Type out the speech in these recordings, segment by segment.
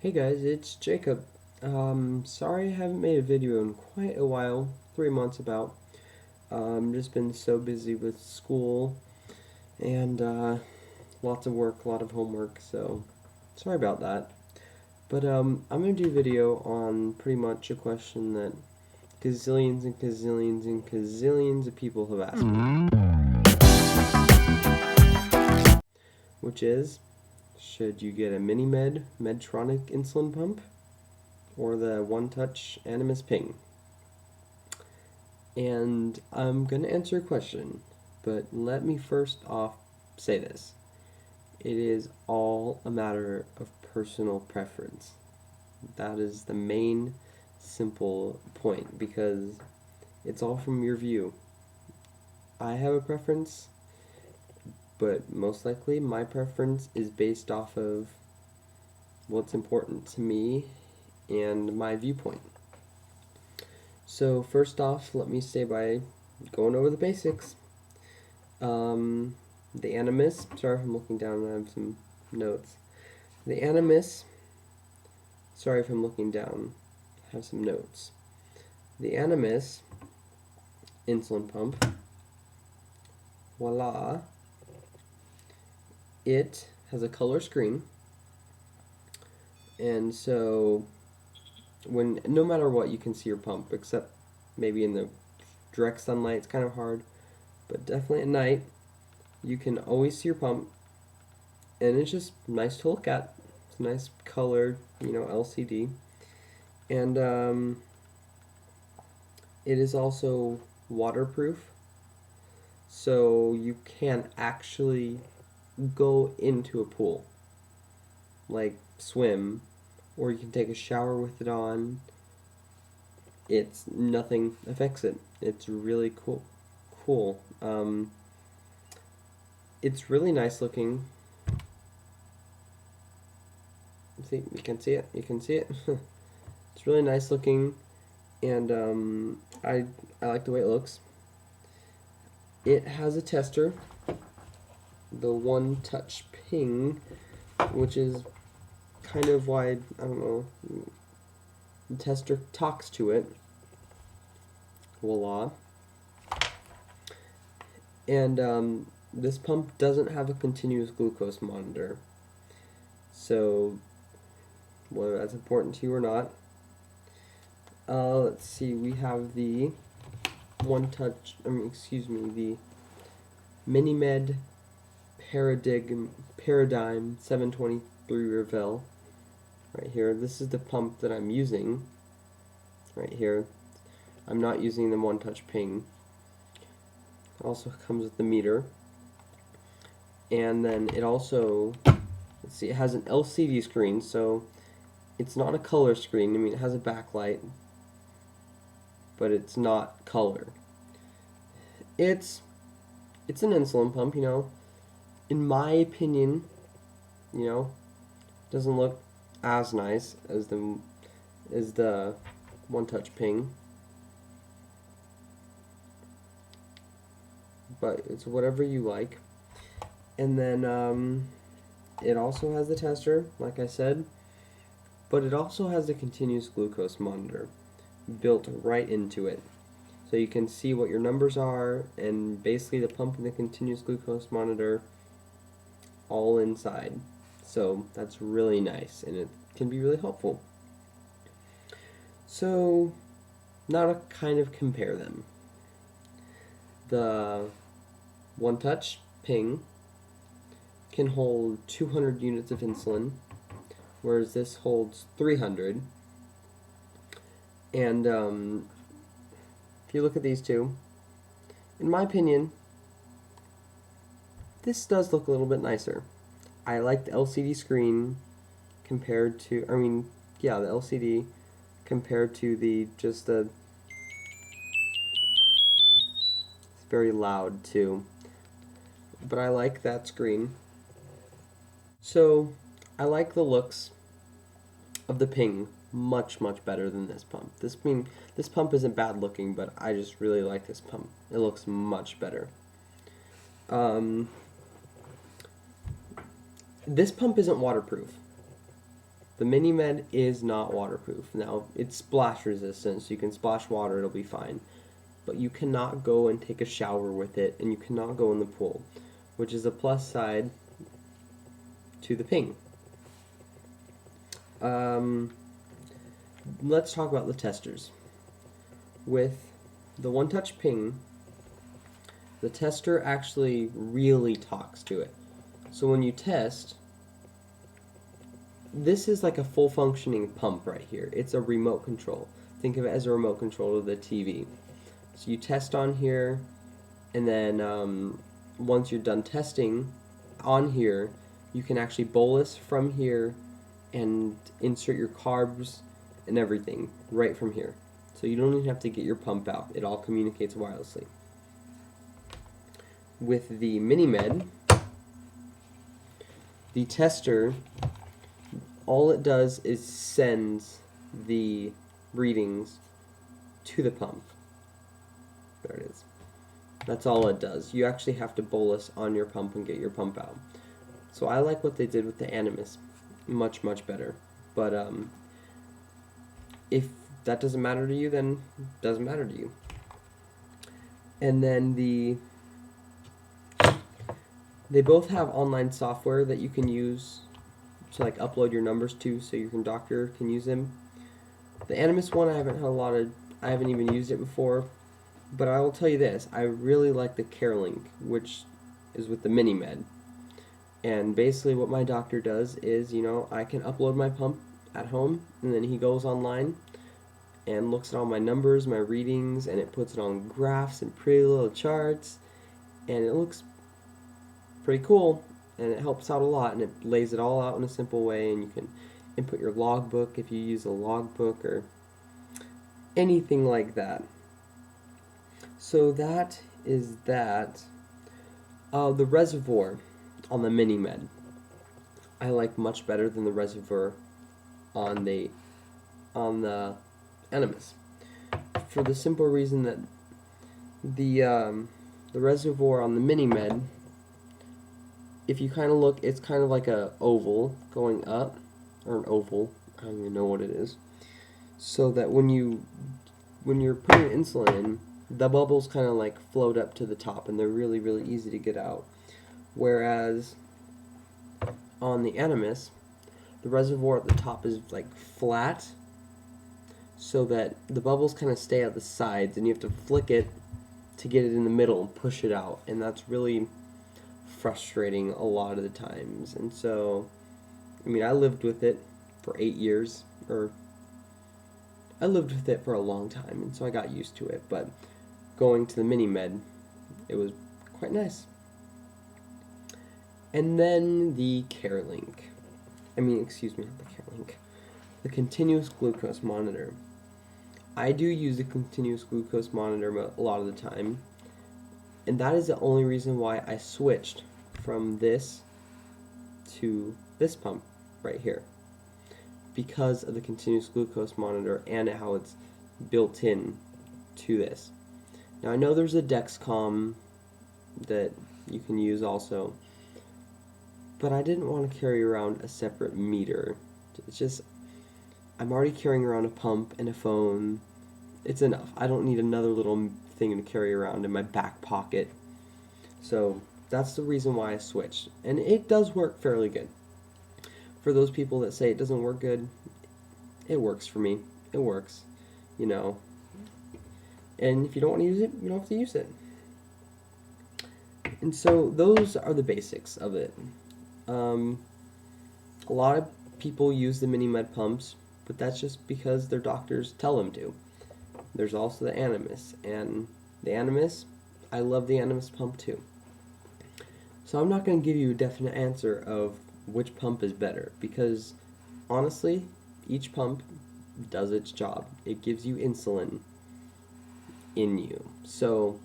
Hey guys, it's Jacob. Sorry I haven't made a video in quite a while, 3 months about. Just been so busy with school and lots of work, a lot of homework, so sorry about that. But I'm gonna do a video on pretty much a question that gazillions and gazillions and gazillions of people have asked me, which is, should you get a Minimed Medtronic insulin pump or the OneTouch Animas Ping? And I'm going to answer a question, but let me first off say this. It is all a matter of personal preference. That is the main simple point because it's all from your view. I have a preference, but most likely my preference is based off of what's important to me and my viewpoint. So first off, let me say by going over the basics. The Animas, sorry if I'm looking down, I have some notes. The Animas, sorry if I'm looking down, I have some notes. The Animas insulin pump, voila, it has a color screen, and so no matter what, you can see your pump, except maybe in the direct sunlight, it's kind of hard, but definitely at night, you can always see your pump, and it's just nice to look at. It's a nice colored, LCD, and it is also waterproof, so you can actually go into a pool, like swim, or you can take a shower with it on. It's nothing affects it. It's really cool. It's really nice looking. See, you can see it. You can see it. It's really nice looking, and I like the way it looks. It has a tester, the OneTouch Ping, which is kind of why, I don't know, the tester talks to it. Voila. And this pump doesn't have a continuous glucose monitor, so whether that's important to you or not. Let's see, we have the the Minimed Paradigm 723 Revel right here. This is the pump that I'm using right here. I'm not using the OneTouch Ping. Also comes with the meter, and then it also, let's see, it has an LCD screen, so it's not a color screen. I mean, it has a backlight, but it's not color. It's an insulin pump, in my opinion, doesn't look as nice as the OneTouch Ping, but it's whatever you like. And then it also has the tester, like I said, but it also has the continuous glucose monitor built right into it. So you can see what your numbers are, and basically the pump and the continuous glucose monitor all inside. So that's really nice, and it can be really helpful. So now to kind of compare them. The OneTouch Ping can hold 200 units of insulin, whereas this holds 300. And if you look at these two, in my opinion, this does look a little bit nicer. I like the LCD screen compared to, the LCD compared to it's very loud too, but I like that screen. So I like the looks of the Ping much better than this pump. This pump isn't bad looking, but I just really like this pump. It looks much better. This pump isn't waterproof. The Minimed is not waterproof. Now, it's splash resistant, so you can splash water, it'll be fine. But you cannot go and take a shower with it, and you cannot go in the pool, which is a plus side to the Ping. Let's talk about the testers. With the OneTouch Ping, the tester actually really talks to it. So when you test, this is like a full functioning pump right here. It's a remote control. Think of it as a remote control of the TV. So you test on here, and then once you're done testing on here, you can actually bolus from here and insert your carbs and everything right from here. So you don't even have to get your pump out. It all communicates wirelessly. With the Minimed, the tester, all it does is sends the readings to the pump. There it is. That's all it does. You actually have to bolus on your pump and get your pump out. So I like what they did with the Animas. Much, much better. But if that doesn't matter to you, then it doesn't matter to you. And then they both have online software that you can use to like upload your numbers to, so your doctor can use them. The Animas One, I haven't even used it before, but I will tell you this: I really like the CareLink, which is with the Minimed. And basically, what my doctor does is, I can upload my pump at home, and then he goes online and looks at all my numbers, my readings, and it puts it on graphs and pretty little charts, and it looks pretty cool, and it helps out a lot, and it lays it all out in a simple way, and you can input your logbook if you use a logbook or anything like that. So that is that. The reservoir on the Minimed I like much better than the reservoir on the Animas, for the simple reason that the reservoir on the Minimed, if you kind of look, it's kind of like a oval going up, or an oval, I don't even know what it is, so that when you're putting insulin in, the bubbles kind of like float up to the top, and they're really, really easy to get out. Whereas on the Animas, the reservoir at the top is like flat, so that the bubbles kind of stay at the sides, and you have to flick it to get it in the middle and push it out, and that's really frustrating a lot of the times. And so, I lived with it for 8 years, or I lived with it for a long time, and so I got used to it. But going to the Minimed, it was quite nice. And then the CareLink. Not the CareLink. The continuous glucose monitor. I do use the continuous glucose monitor a lot of the time, and that is the only reason why I switched from this to this pump right here, because of the continuous glucose monitor and how it's built in to this. Now I know there's a Dexcom that you can use also, but I didn't want to carry around a separate meter. It's just, I'm already carrying around a pump and a phone. It's enough. I don't need another little thing to carry around in my back pocket. So that's the reason why I switched. And it does work fairly good. For those people that say it doesn't work good, it works for me. It works, And if you don't want to use it, you don't have to use it. And so those are the basics of it. A lot of people use the Minimed pumps, but that's just because their doctors tell them to. There's also the Animas, and the Animas, I love the Animas pump too. So I'm not going to give you a definite answer of which pump is better, because honestly, each pump does its job. It gives you insulin in you. So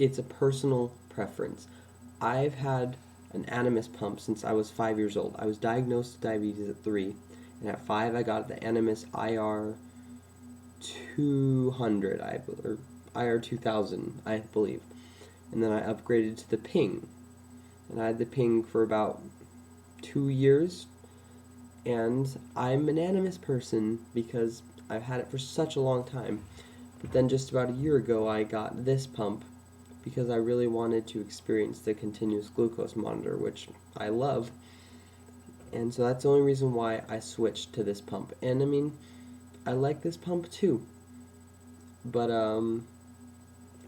it's a personal preference. I've had an Animas pump since I was 5 years old. I was diagnosed with diabetes at 3, and at 5 I got the Animas IR 200, or IR 2000, I believe. And then I upgraded to the Ping. And I had the Ping for about 2 years, and I'm an Animas person because I've had it for such a long time. But then just about a year ago I got this pump because I really wanted to experience the continuous glucose monitor, which I love. And so that's the only reason why I switched to this pump. And I mean, I like this pump too, but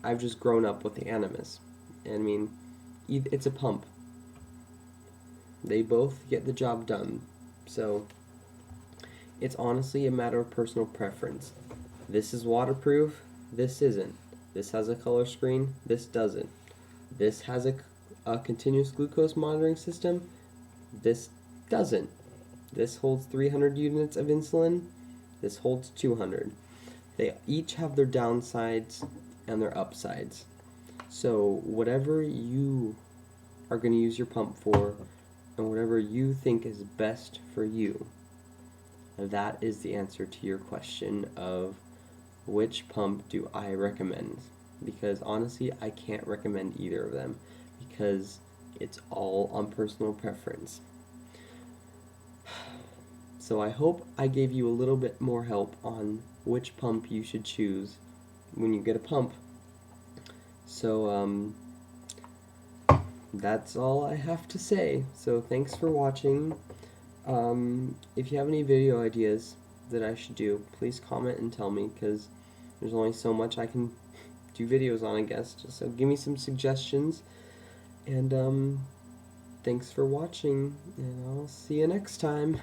I've just grown up with the Animas. And I mean, it's a pump. They both get the job done. So it's honestly a matter of personal preference. This is waterproof, this isn't. This has a color screen, this doesn't. This has a continuous glucose monitoring system, this doesn't. This holds 300 units of insulin, this holds 200. They each have their downsides and their upsides. So whatever you are going to use your pump for, and whatever you think is best for you, that is the answer to your question of which pump do I recommend. Because honestly, I can't recommend either of them because it's all on personal preference. So I hope I gave you a little bit more help on which pump you should choose when you get a pump. So that's all I have to say. So thanks for watching. If you have any video ideas that I should do, please comment and tell me, because there's only so much I can do videos on, I guess. So give me some suggestions, and thanks for watching, and I'll see you next time.